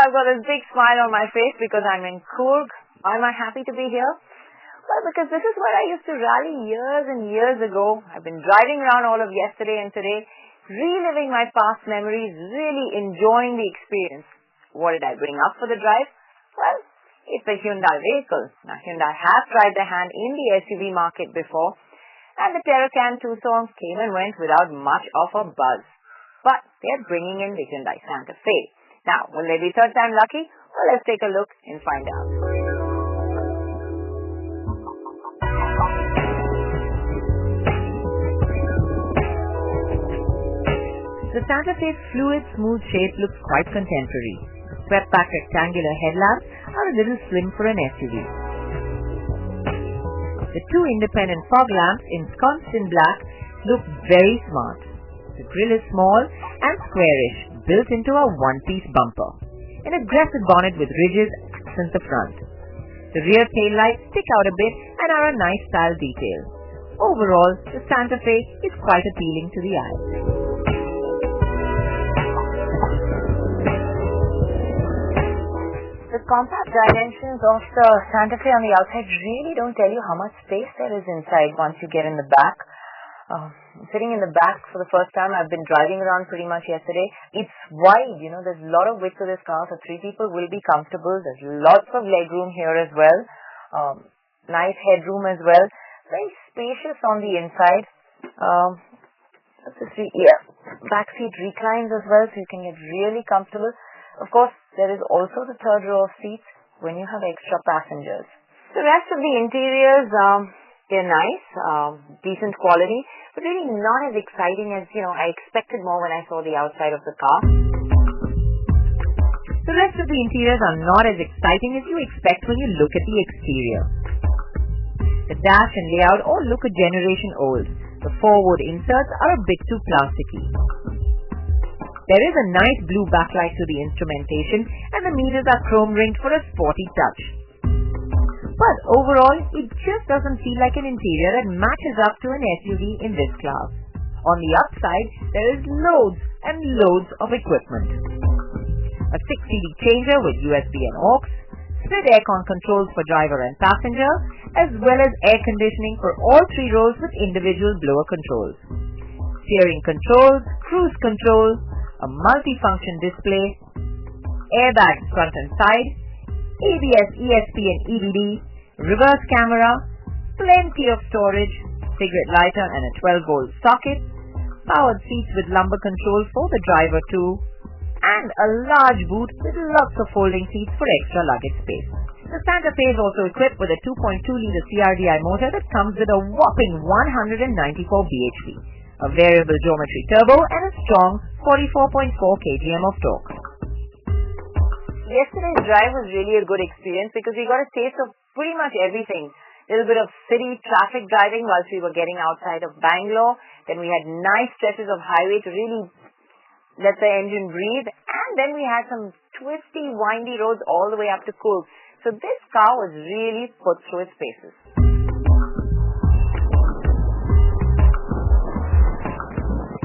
I've got this big smile on my face because I'm in Coorg. Why am I happy to be here? Well, because this is where I used to rally years and years ago. I've been driving around all of yesterday and today, reliving my past memories, really enjoying the experience. What did I bring up for the drive? Well, it's a Hyundai vehicle. Now, Hyundai has tried their hand in the SUV market before, and the Terracan Tucson came and went without much of a buzz. But they're bringing in the Hyundai Santa Fe. Now, will they be third time lucky? Well, let's take a look and find out. The Santa Fe's fluid, smooth shape looks quite contemporary. The swept-back rectangular headlamps are a little slim for an SUV. The two independent fog lamps ensconced in black look very smart. The grille is small and squarish, built into a one-piece bumper. An aggressive bonnet with ridges accents the front. The rear taillights stick out a bit and are a nice style detail. Overall, the Santa Fe is quite appealing to the eye. The compact dimensions of the Santa Fe on the outside really don't tell you how much space there is inside once you get in the back. Sitting in the back for the first time, I've been driving around pretty much yesterday. It's wide, there's a lot of width to this car, so three people will be comfortable. There's lots of leg room here as well. Nice headroom as well. Very spacious on the inside. Back seat reclines as well, so you can get really comfortable. Of course, there is also the third row of seats when you have extra passengers. The rest of the interiors, they're nice, decent quality, but really not as exciting as, I expected more when I saw the outside of the car. The rest of the interiors are not as exciting as you expect when you look at the exterior. The dash and layout all look a generation old. The forward inserts are a bit too plasticky. There is a nice blue backlight to the instrumentation and the meters are chrome-ringed for a sporty touch. But overall, it just doesn't feel like an interior that matches up to an SUV in this class. On the upside, there is loads and loads of equipment. A 6-CD changer with USB and aux, split aircon controls for driver and passenger, as well as air conditioning for all three rows with individual blower controls. Steering controls, cruise control, a multi-function display, airbags front and side, ABS, ESP and EBD, reverse camera, plenty of storage, cigarette lighter and a 12-volt socket, powered seats with lumbar control for the driver too, and a large boot with lots of folding seats for extra luggage space. The Santa Fe is also equipped with a 2.2-liter CRDI motor that comes with a whopping 194 bhp, a variable geometry turbo and a strong 44.4 kgm of torque. Yesterday's drive was really a good experience because we got a taste of pretty much everything. A little bit of city traffic driving whilst we were getting outside of Bangalore. Then we had nice stretches of highway to really let the engine breathe. And then we had some twisty, windy roads all the way up to Coorg. So this car was really put through its paces.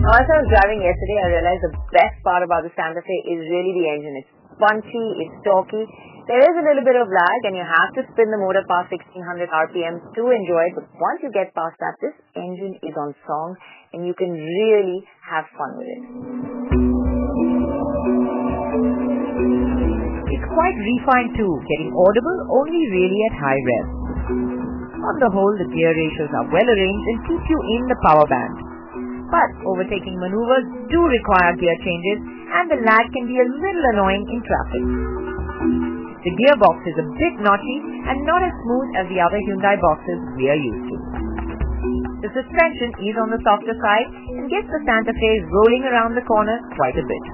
Now, as I was driving yesterday, I realized the best part about the Santa Fe is really the engine. It's punchy, it's torquey. There is a little bit of lag and you have to spin the motor past 1600 RPM to enjoy it. But once you get past that, this engine is on song and you can really have fun with it. It's quite refined too, getting audible only really at high rev. On the whole, the gear ratios are well arranged and keep you in the power band. But overtaking maneuvers do require gear changes and the lag can be a little annoying in traffic. The gearbox is a bit notchy and not as smooth as the other Hyundai boxes we are used to. The suspension is on the softer side and gets the Santa Fe rolling around the corners quite a bit.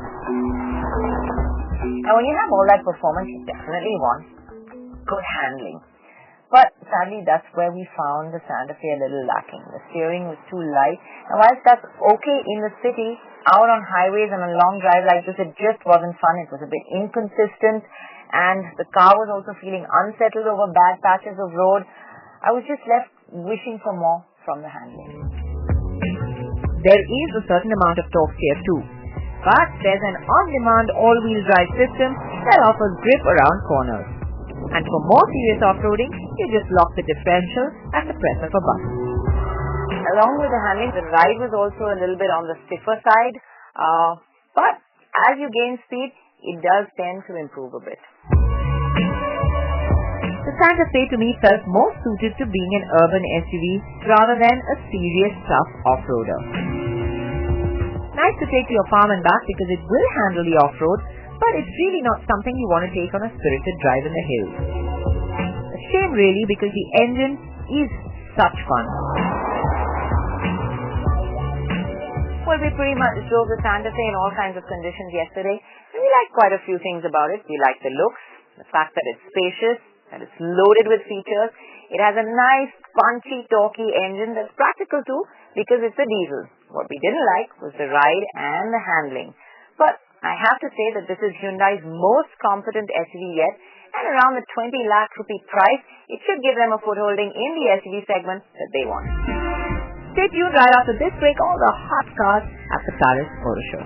Now when you have all that performance, you definitely want good handling. But sadly, that's where we found the Santa Fe a little lacking. The steering was too light. Now, whilst that's okay in the city, out on highways and a long drive like this, it just wasn't fun. It was a bit inconsistent, and the car was also feeling unsettled over bad patches of road. I was just left wishing for more from the handling. There is a certain amount of torque here too. But there's an on-demand all-wheel drive system that offers grip around corners. And for more serious off-roading, you just lock the differential at the press of a button. Along with the handling, the ride was also a little bit on the stiffer side. But as you gain speed, it does tend to improve a bit. The Santa Fe to me felt more suited to being an urban SUV rather than a serious tough off-roader. Nice to take to your farm and back because it will handle the off-road, but it's really not something you want to take on a spirited drive in the hills. A shame really because the engine is such fun. Well, we pretty much drove the Santa Fe in all kinds of conditions yesterday, and we liked quite a few things about it. We liked the looks, the fact that it's spacious, that it's loaded with features. It has a nice, punchy, torquey engine that's practical too because it's a diesel. What we didn't like was the ride and the handling. But I have to say that this is Hyundai's most competent SUV yet, and around the 20 lakh rupee price, it should give them a footholding in the SUV segment that they want. Stay tuned right after this break, all the hot cars at the Paris Auto Show.